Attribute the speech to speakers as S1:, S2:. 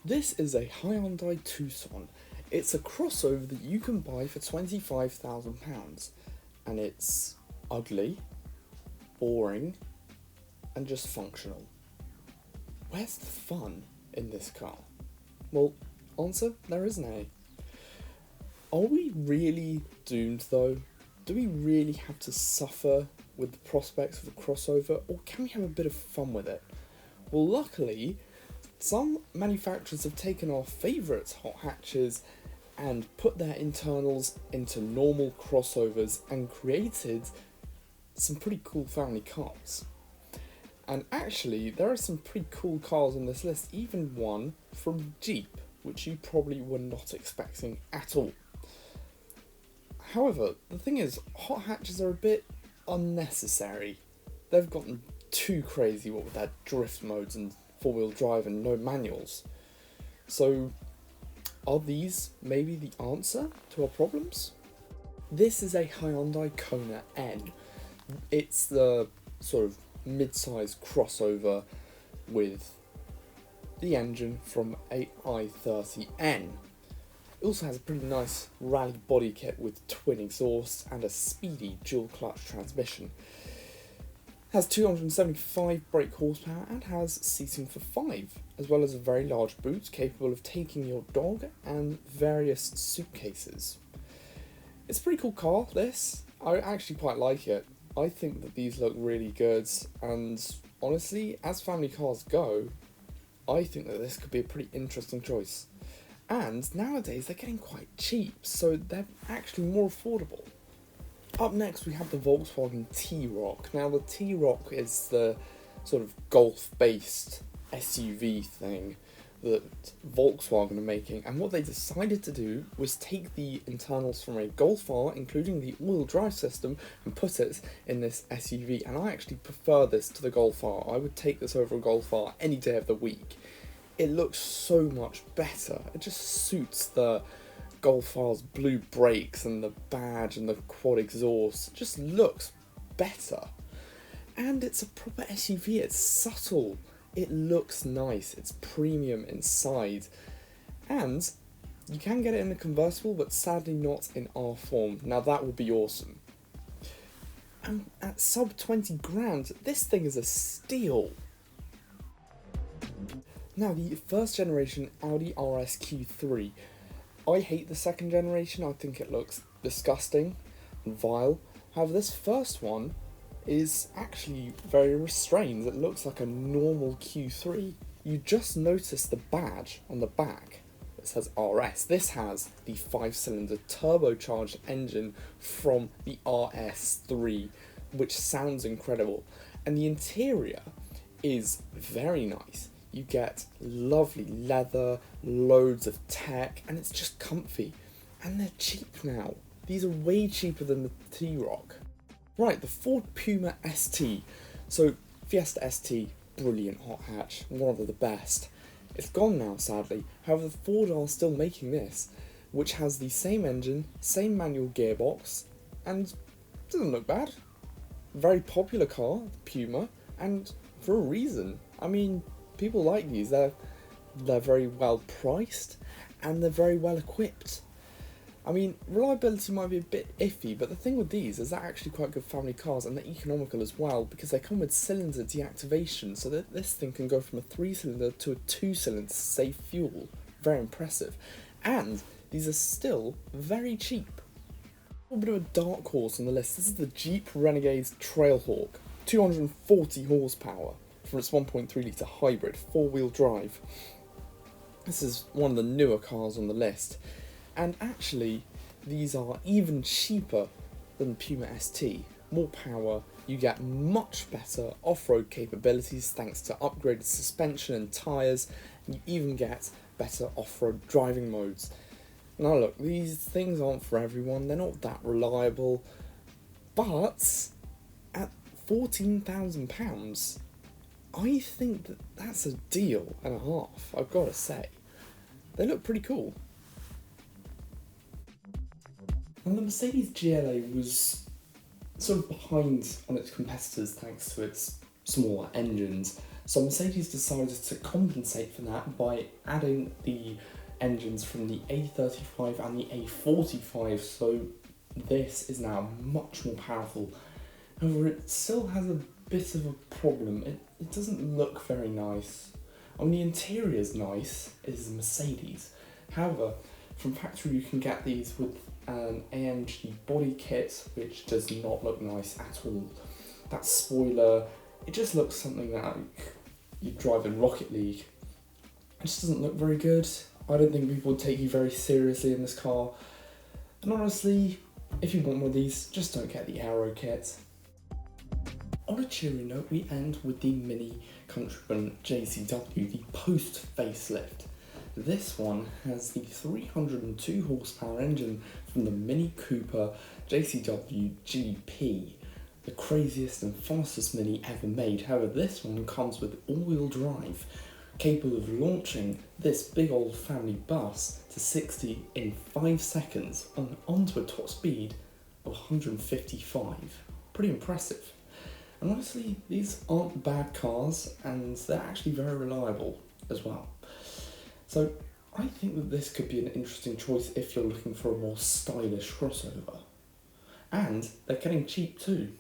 S1: This is a Hyundai Tucson. It's a crossover that you can buy for £25,000 and it's ugly, boring and just functional. Where's the fun in this car? Well, answer, there isn't any. Are we really doomed though? Do we really have to suffer with the prospects of a crossover, or can we have a bit of fun with it? Well, luckily, some manufacturers have taken our favourite hot hatches and put their internals into normal crossovers and created some pretty cool family cars. And actually, there are some pretty cool cars on this list, even one from Jeep, which you probably were not expecting at all. However, the thing is, hot hatches are a bit unnecessary. They've gotten too crazy, what with their drift modes and four-wheel drive and no manuals. So, are these maybe the answer to our problems? This is a Hyundai Kona N. It's the sort of mid-size crossover with the engine from a i30N. It also has a pretty nice rally body kit with twin exhausts and a speedy dual clutch transmission. It has 275 brake horsepower and has seating for 5, as well as a very large boot capable of taking your dog and various suitcases. It's a pretty cool car, this. I actually quite like it. I think that these look really good, and honestly, as family cars go, I think that this could be a pretty interesting choice. And nowadays they're getting quite cheap, so they're actually more affordable. Up next we have the Volkswagen T-Roc. Now the T-Roc is the sort of Golf-based SUV thing that Volkswagen are making, and what they decided to do was take the internals from a Golf R, including the all-wheel drive system, and put it in this SUV, and I actually prefer this to the Golf R. I would take this over a Golf R any day of the week. It looks so much better. It just suits the Golf R's blue brakes and the badge and the quad exhaust. It just looks better. And it's a proper SUV. It's subtle. It looks nice. It's premium inside. And you can get it in a convertible, but sadly not in R form. Now that would be awesome. And at sub 20 grand, this thing is a steal. Now, the first generation Audi RS Q3. I hate the second generation, I think it looks disgusting and vile. However, this first one is actually very restrained. It looks like a normal Q3. You just notice the badge on the back that says RS. This has the 5-cylinder turbocharged engine from the RS3, which sounds incredible. And the interior is very nice. You get lovely leather, loads of tech, and it's just comfy. And they're cheap now. These are way cheaper than the T-Roc. Right, the Ford Puma ST. So, Fiesta ST, brilliant hot hatch, one of the best. It's gone now, sadly. However, Ford are still making this, which has the same engine, same manual gearbox, and doesn't look bad. Very popular car, the Puma, and for a reason. I mean, people like these. They're very well priced and they're very well equipped. I mean, reliability might be a bit iffy, but the thing with these is they're actually quite good family cars and they're economical as well, because they come with cylinder deactivation, so that this thing can go from a 3-cylinder to a 2-cylinder to save fuel. Very impressive. And these are still very cheap. A little bit of a dark horse on the list. This is the Jeep Renegade's Trailhawk. 240 horsepower. For its 1.3 litre hybrid 4-wheel drive. This is one of the newer cars on the list, and actually these are even cheaper than the Puma ST. More power, you get much better off-road capabilities thanks to upgraded suspension and tyres, and you even get better off-road driving modes. Now look, these things aren't for everyone, they're not that reliable, but at £14,000 I think that that's a deal and a half, I've got to say. They look pretty cool. And the Mercedes GLA was sort of behind on its competitors thanks to its smaller engines, So Mercedes decided to compensate for that by adding the engines from the A35 and the A45, so this is now much more powerful. However, it still has a bit of a problem. It doesn't look very nice. I mean, the interior's nice, it is a Mercedes. However, from factory you can get these with an AMG body kit, which does not look nice at all. That spoiler, it just looks something that you drive in Rocket League. It just doesn't look very good. I don't think people would take you very seriously in this car. And honestly, if you want one of these, just don't get the Aero kit. On a cheery note, we end with the Mini Countryman JCW, the post-facelift. This one has the 302 horsepower engine from the Mini Cooper JCW GP, the craziest and fastest Mini ever made. However, this one comes with all-wheel drive, capable of launching this big old family bus to 60 in 5 seconds onto a top speed of 155. Pretty impressive. And honestly, these aren't bad cars, and they're actually very reliable as well. So I think that this could be an interesting choice if you're looking for a more stylish crossover. And they're getting cheap too.